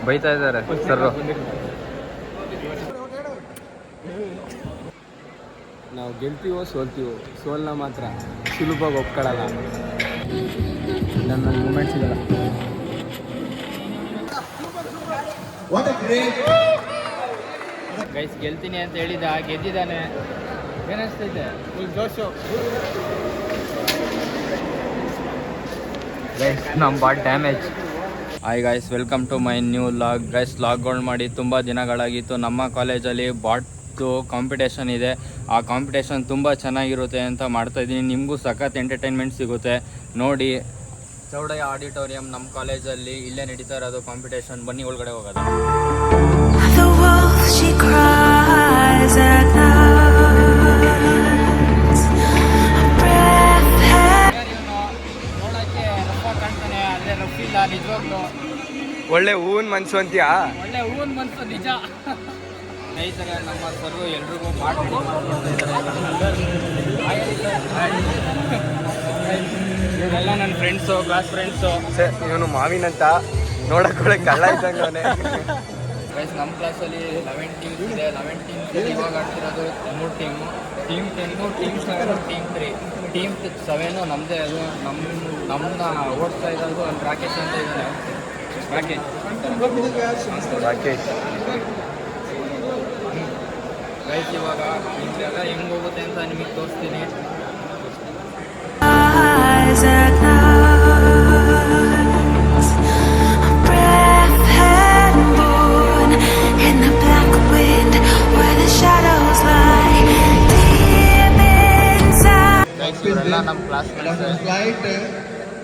ಬೈತಾ ಇದ್ದಾರೆ ಸರ್. ನಾವು ಗೆಲ್ತೀವೋ ಸೋಲ್ತೀವೋ, ಸೋಲ್ನ ಮಾತ್ರ ಸುಲಭವಾಗಿ ಒಪ್ಕೊಳ್ಳಲ್ಲ. ನನ್ನ ಮೂಮೆಂಟ್ ಸಿಗಲ್ಲ. ಗೈಸ್ ಗೆಲ್ತೀನಿ ಅಂತ ಹೇಳಿದ, ಗೆದ್ದಿದ್ದಾನೆ. ಏನಿಸ್ತೈತೆ ಫುಲ್ ಜೋಶು. ಗೈಸ್ ನಮ್ಮ bot damage. Hi guys, welcome to my new vlog. Guys ಲಾಗ್ಗಳು ಮಾಡಿ ತುಂಬ ದಿನಗಳಾಗಿತ್ತು. ನಮ್ಮ ಕಾಲೇಜಲ್ಲಿ ಬಾಟ್ದು ಕಾಂಪಿಟೇಷನ್ ಇದೆ. ಆ ಕಾಂಪಿಟೇಷನ್ ತುಂಬ ಚೆನ್ನಾಗಿರುತ್ತೆ ಅಂತ ಮಾಡ್ತಾಯಿದ್ದೀನಿ. ನಿಮಗೂ ಸಖತ್ ಎಂಟರ್ಟೈನ್ಮೆಂಟ್ ಸಿಗುತ್ತೆ ನೋಡಿ. ಚೌಡಯ್ಯ ಆಡಿಟೋರಿಯಂ ನಮ್ಮ ಕಾಲೇಜಲ್ಲಿ ಇಲ್ಲೇ ನಡೀತಾ ಇರೋದು ಕಾಂಪಿಟೇಷನ್. ಬನ್ನಿ ಒಳಗಡೆ ಹೋಗೋದು. ನೋಡೋಕ್ಕೆ ರಫ ಕಾಣ್ತಾನೆ, ಆದರೆ ರಫ್ ಇಲ್ಲ ನಿಜವಾಗ್ಲೂ. ಒಳ್ಳೆ ಹೂವಿನ ಮನ್ಸು ಅಂತೀಯಾ? ಒಳ್ಳೆ ಹೂವಿನ ಮನ್ಸು ನಿಜ. ಸ್ನೇಹಿತರೆ, ನಮ್ಮ ಸರು ಎಲ್ರಿಗೂ ಇವರೆಲ್ಲ ನನ್ನ ಫ್ರೆಂಡ್ಸು, ಕ್ಲಾಸ್ ಫ್ರೆಂಡ್ಸು. ಇವನು ಮಾವಿನಂತ ನೋಡಕ್ಕೆ ಕಳ್ಳ ಇದ್ದಂಗೆ. ಗೈಸ್ ನಮ್ಮ ಕ್ಲಾಸಲ್ಲಿ 11 ಟೀಮ್ಸ್ ಇದೆ. 11 ಟೀಮ್ಸ್ ಇವಾಗ ಆಡ್ತಿರೋದು 3 team. Team 10, team 7, team 3. Team 7 ನಮ್ಮದೇ. ಅದು ನಮ್ಮನ್ನ ಓಡಿಸ್ತಾ ಇರೋದು ಅಲ್ಲಿ ರಾಕೇಶ್ ಅಂತ ಇದ್ದಾನೆ. ರಾಕೇಶ್ ಗೈಸ್, ಇವಾಗ ನಿಮಗೆಲ್ಲ ಹೆಂಗೆ ಹೋಗುತ್ತೆ ಅಂತ ನಿಮಗೆ ತೋರಿಸ್ತೀನಿ. ಇವರೆಲ್ಲ ನಮ್ಮ ಕ್ಲಾಸ್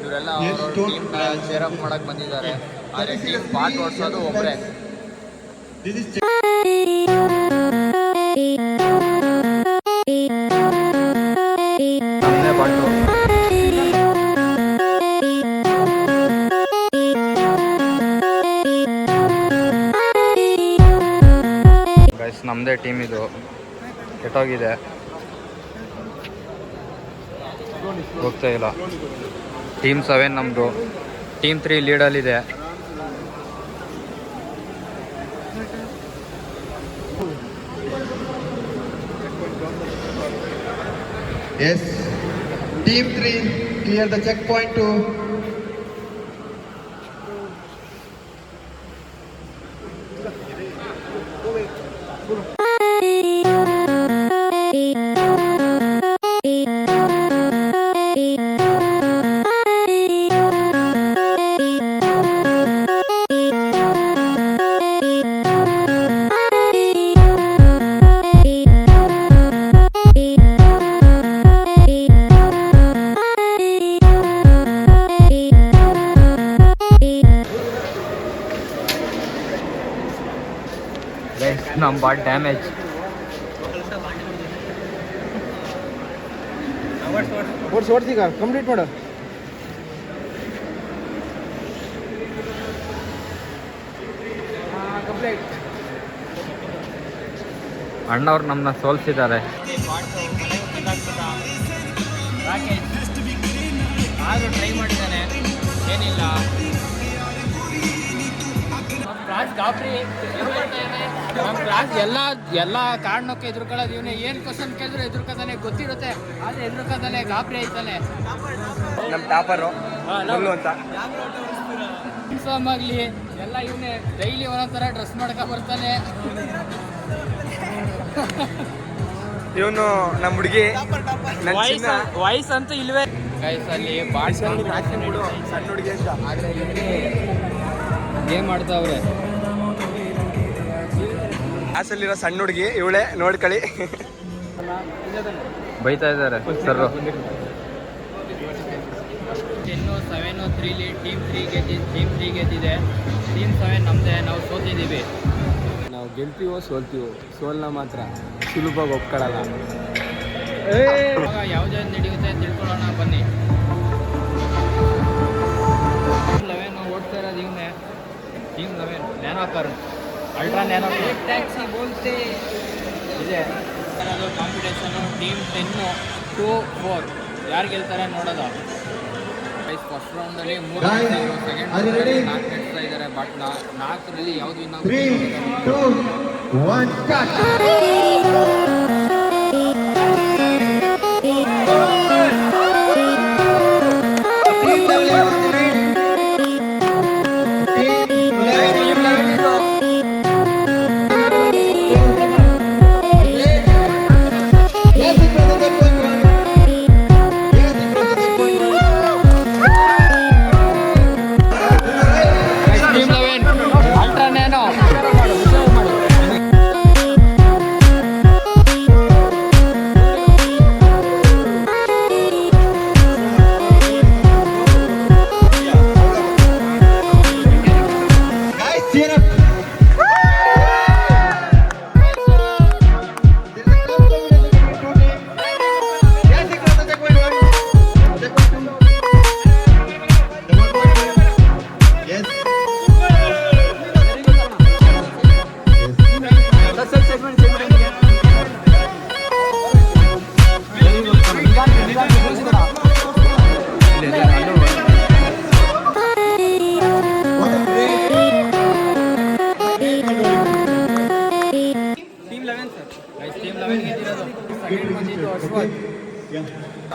ಇವರೆಲ್ಲ ಅವರು ಟೀಮ್ನ ಚೇರ್ ಅಪ್ ಮಾಡಕ್ಕೆ ಬಂದಿದ್ದಾರೆ. ಆದರೆ ಟೀಮ್ ಪಾಟ್ ಓಡಿಸೋದು ಒಬ್ಬರೇ. ನಮ್ಮದೇ ಪಾಟು. ಗೈಸ್ ನಮ್ಮದೇ ಟೀಮ್ ಇದು. ಕೆಟ್ಟೋಗಿದೆ, ಹೋಗ್ತಾ ಇಲ್ಲ. ಟೀಮ್ 7 ನಮ್ಮದು. Team 3 ಲೀಡಲ್ಲಿದೆ. Yes, Team 3 clear the checkpoint to ನಮ್ಮ ಬಾಟ್ ಡ್ಯಾಮೇಜ್. ಓಡಿಸೀಗ ಕಂಪ್ಲೀಟ್ ಮಾಡು. ಅಣ್ಣವ್ರು ನಮ್ಮನ್ನ ಸೋಲ್ಸಿದ್ದಾರೆ. ಆದರೂ ಟ್ರೈ ಮಾಡಿದ್ದಾನೆ, ಏನಿಲ್ಲ. ನಮ್ಮ ಕ್ಲಾಸ್ ಎಲ್ಲ ಕಾರಣಕ್ಕೆ ಎದುರ್ಕೊಳ್ಳೋದು ಇವನೇ. ಏನು ಕ್ವಶನ್ ಕೇಳಿದ್ರು ಎದುರ್ಕೋತಾನೆ, ಗೊತ್ತಿರುತ್ತೆ ಆದರೆ ಎದುರ್ಕೋತಾನೆ. ಗಾಬರಿ ಆಯ್ತಾನೆ. ನಮ್ಮ ಟಾಪರು ಅಂತ ಯೂನಿಫಾರ್ಮ್ ಆಗಲಿ ಎಲ್ಲ ಇವನೇ. ಡೈಲಿ ಒಂದೊಂಥರ ಡ್ರೆಸ್ ಮಾಡ್ಕೊ ಬರ್ತಾನೆ. ಇವನು ನಮ್ಮ ಹುಡುಗಿ. ವಯಸ್ಸಂತೂ ಇಲ್ವೇ. ಗೈಸಲ್ಲಿ ಬಾಳ್ ಸಣ್ಣ ಹುಡುಗಿ ಅಂತ ಗೇಮ್ ಆಡ್ತಾವ್ರೆ. ಕ್ಲಾಸಲ್ಲಿರೋ ಸಣ್ಣ ಹುಡುಗಿ ಇವಳೆ, ನೋಡ್ಕೊಳ್ಳಿ. ಬೈತಾ ಇದ್ದಾರೆ ಸರ್. 10, 7, 3 ಟೀಮ್ 3 ಗೆದ್ದಿದೆ. ಟೀಮ್ 7 ನಮ್ಮದೇ. ನಾವು ಸೋತಿದ್ದೀವಿ. ನಾವು ಗೆಲ್ತೀವೋ ಸೋಲ್ತೀವೋ, ಸೋಲ್ನ ಮಾತ್ರ ಸುಲಭವಾಗಿ ಒಪ್ಕೊಳ್ಳಲ್ಲ. ಇವಾಗ ಯಾವುದೇ ನಡೆಯುತ್ತೆ ತಿಳ್ಕೊಳ್ಳೋಣ ಬನ್ನಿ. 11 ಓಡ್ತಾ ಇರೋದು ಇವನೇ. Team 11 nanocar, ultra nanocar taxi ಬೋಲ್ತೆ ಇದೆ. ಕಾಂಪಿಟೇಷನು ಟೀಮ್ 10, 2, 4 ಯಾರು ಗೆಲ್ತಾರೆ ನೋಡೋದು. ಫಸ್ಟ್ ರೌಂಡಲ್ಲಿ 3 Guys, second are you ready? 4 ನಡೆಸ್ತಾ ಇದ್ದಾರೆ. ಬಟ್ 4ರಲ್ಲಿ ಯಾವುದು ಇನ್ನ 3, 2, 1, start. ಅಲ್ಟ್ರಾನೇನೋ Guys, cheer up. ಟೀಮ್ 11 ಗೆದ್ದಿರೋದು. ಸೆಕೆಂಡ್ ಬಂದಿದ್ದು ಅಶ್ವಥ್.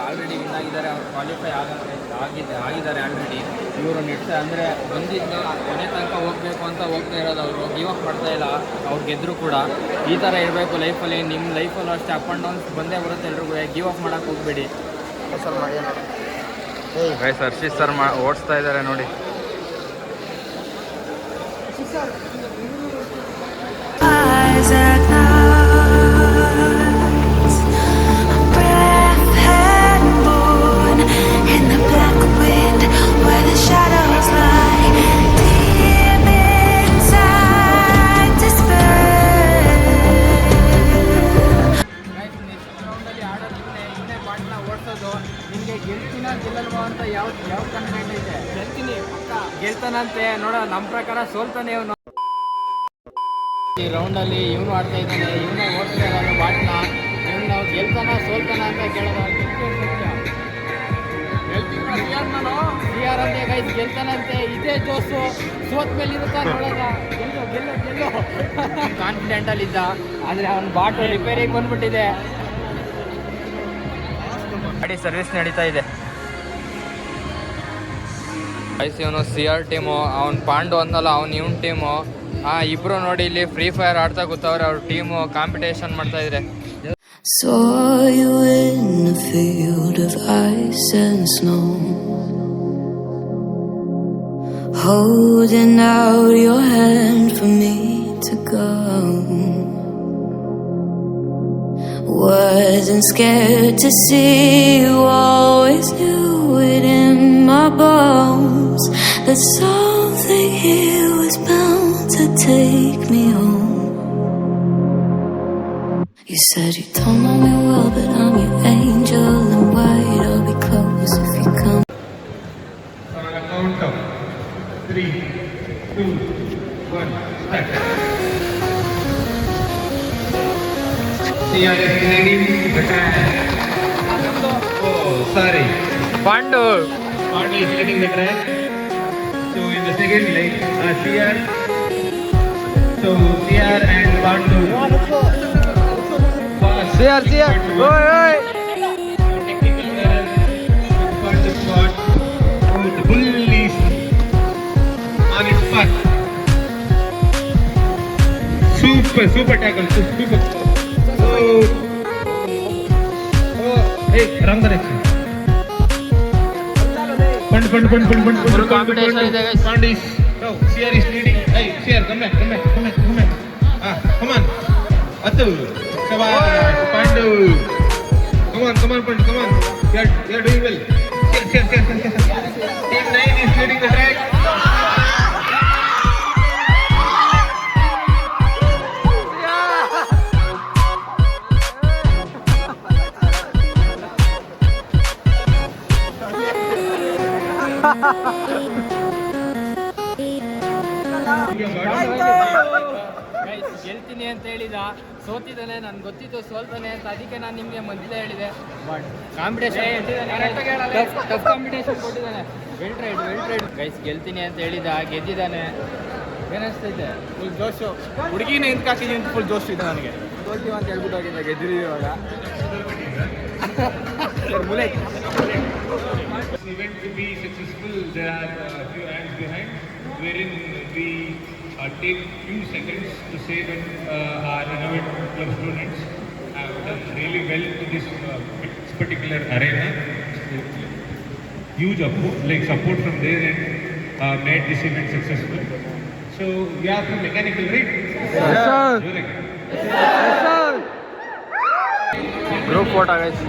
ಆಲ್ರೆಡಿ ವಿನ್ ಆಗಿದ್ದಾರೆ, ಅವ್ರು ಕ್ವಾಲಿಫೈ ಆಗಿದ್ದಾರೆ ಆಲ್ರೆಡಿ. ಇವರು ನೆಕ್ಸ್ಟ್ ಅಂದರೆ ಬಂದಿದ್ದ ಕೊನೆ ತನಕ ಹೋಗಬೇಕು ಅಂತ ಹೋಗ್ತಾ ಇರೋದು. ಅವರು ಗಿವ್ ಅಪ್ ಮಾಡ್ತಾ ಇಲ್ಲ. ಅವ್ರು ಗೆದ್ದರು ಕೂಡ. ಈ ಥರ ಇರಬೇಕು ಲೈಫಲ್ಲಿ. ನಿಮ್ಮ ಲೈಫಲ್ಲೂ ಅಷ್ಟೇ ಅಪ್ ಆ್ಯಂಡ್ ಡೌನ್ಸ್ ಬಂದೇ ಬರುತ್ತೆ ಎಲ್ರಿಗೂ. ಗಿವ್ ಅಪ್ ಮಾಡೋಕ್ಕೆ ಹೋಗಬೇಡಿ. ಗೈಸ್ ಹರ್ಷಿತ್ ಸರ್ ಓಡಿಸ್ತಾ ಇದ್ದಾರೆ ನೋಡಿ. Isaac Knox, a breath had born in the black wind where the shadows lie, deep inside despair. Next ರೌಂಡಲ್ಲಿ ಆಡೋದಕ್ಕೆ ಇನ್ನೇ ಪಾಟ್ನ ಓಡಿಸೋದು. ನಿಮಗೆ ಗೆಲ್ತೀನ ಗೆಲ್ಲಲ್ವಾ ಅಂತ ಯಾವ ಕಾನ್ಫಿಡೆಂಟ್ ಇದೆ? ಗೆಲ್ತೀನಿ ಪಕ್ಕ ಗೆಲ್ತಾನಂತೆ. ನೋಡೋ ನಮ್ಮ ಪ್ರಕಾರ ಸೋಲ್ತಾನೆ ಇವನು. ಈ ರೌಂಡಲ್ಲಿ ಇವನು ಆಡ್ತಾ ಇದ್ದಾನೆ, ಇವನೇ ಓಡ್ತಾ ಇದ್ದಾನೆ ಬಾಟ್ನ. ಇವನು ಗೆಲ್ತಾನ ಸೋಲ್ತಾನ ಅಂತ ಕೇಳೋದು. ಅಂತೆ ಗೈಸ್, ಗೆಲ್ತಾನಂತೆ. ಇದೇ ಜೋಸು ಸೋತ್ ಮೇಲೆ ಇರುತ್ತಾ ನೋಡೋದ. ಗೆಲ್ಲು ಗೆಲ್ಲು ಗೆಲ್ಲು ಕಾನ್ಫಿಡೆಂಟಲ್ಲಿದ್ದ. ಆದರೆ ಅವನ ಬಾಟು ರಿಪೇರಿಗೆ ಬಂದ್ಬಿಟ್ಟಿದೆ. ಗಾಡಿ ಸರ್ವಿಸ್ ನಡೀತಾ ಇದೆ. ಗೈಸ್ ಇವನು CR ಟೀಮು, ಅವ್ನು ಪಾಂಡು ಅಂದಲ್ಲ, ಅವ್ನು ಇವನ್ ಟೀಮು. ಇಬ್ರು ನೋಡಿ ಇಲ್ಲಿ ಫ್ರೀ ಫೈರ್ ಆಡ್ತಾ ಕೂತವ್ರೆ. ಅವ್ರ ಟೀಮು ಕಾಂಪಿಟೇಷನ್ ಮಾಡ್ತಾ ಇದ್ರೆ. Saw you in a field of ice and snow, holding out your hand for me to go. Wasn't scared to see you, always knew it in my bones that something here was bound to take me home. You said you don't know me well, but I'm your angel in white. I'll be close if you come. On a count of 3, 2, 1, start. CR is ready to attack. Oh, sorry. Pandu Pandu is leading the track. So in the second leg, CR. So CR and Pandu. CR ಓಯ್ ಓಯ್. Technical error. Pandu spot. Oh, the bull is on its path. Super tackle. Super. Oh, hey, wrong direction. Fund. Full competition ಇದೆ guys. Fund is no. CR is leading. Hey, CR, come back. Come on. Atu. Shabash. Pandu. Come on, Pandu. Come on. You're doing well. Cheer. Team 9 is leading the track. ಗೆಲ್ತೀನಿ ಅಂತ ಹೇಳಿದ, ಸೋತಿದ್ದಾನೆ. ನನ್ಗೆ ಗೊತ್ತಿತ್ತು ಸೋಲ್ತಾನೆ ಅಂತ, ಅದಕ್ಕೆ ನಾನು ನಿಮಗೆ ಮೊದಲೇ ಹೇಳಿದೆ. ಬಟ್ ಕಾಂಪಿಟೇಷನ್ ಟಫ್ ಕಾಂಪಿಟೇಷನ್ ಕೊಟ್ಟಿದ್ದಾನೆ. Well tried guys. ಗೆಲ್ತೀನಿ ಅಂತ ಹೇಳಿದ, ಗೆದ್ದಿದ್ದಾನೆ. ಏನಿಸ್ತೈತೆ? ಫುಲ್ ಜೋಶು. ಹುಡುಗಿನ ಹಿಂದ್ಕಾಕಿದೀವಿ ಅಂತ ಫುಲ್ ಜೋಶ್ ಇದೆ ನನಗೆ. ಸೋಲ್ತೀವಿ ಅಂತ ಹೇಳ್ಬಿಟ್ಟು ಹೋಗಿದ್ದ, ಗೆದ್ದಿದ್ದೀವಿ ಇವಾಗ. This event to be successful, there are a few hands behind, wherein we take few seconds to say that our innovative club students have done really well in this particular arena. Huge support from there and made this event successful. So we are from mechanical, right? Yes, sir. Group photo guys.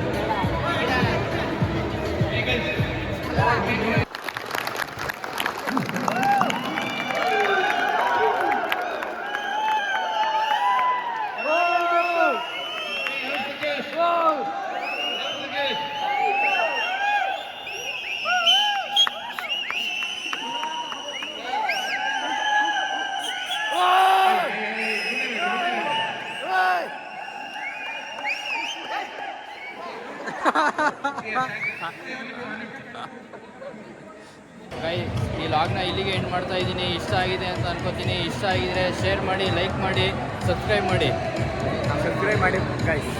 ಈ ಲಾಗ್ನ ಇಲ್ಲಿಗೆ end ಮಾಡ್ತಾ ಇದ್ದೀನಿ. ಇಷ್ಟ ಆಗಿದೆ ಅಂತ ಅನ್ಕೋತೀನಿ. ಇಷ್ಟ ಆಗಿದ್ರೆ ಶೇರ್ ಮಾಡಿ, ಲೈಕ್ ಮಾಡಿ, ಸಬ್ಸ್ಕ್ರೈಬ್ ಮಾಡಿ ಗೈಸ್.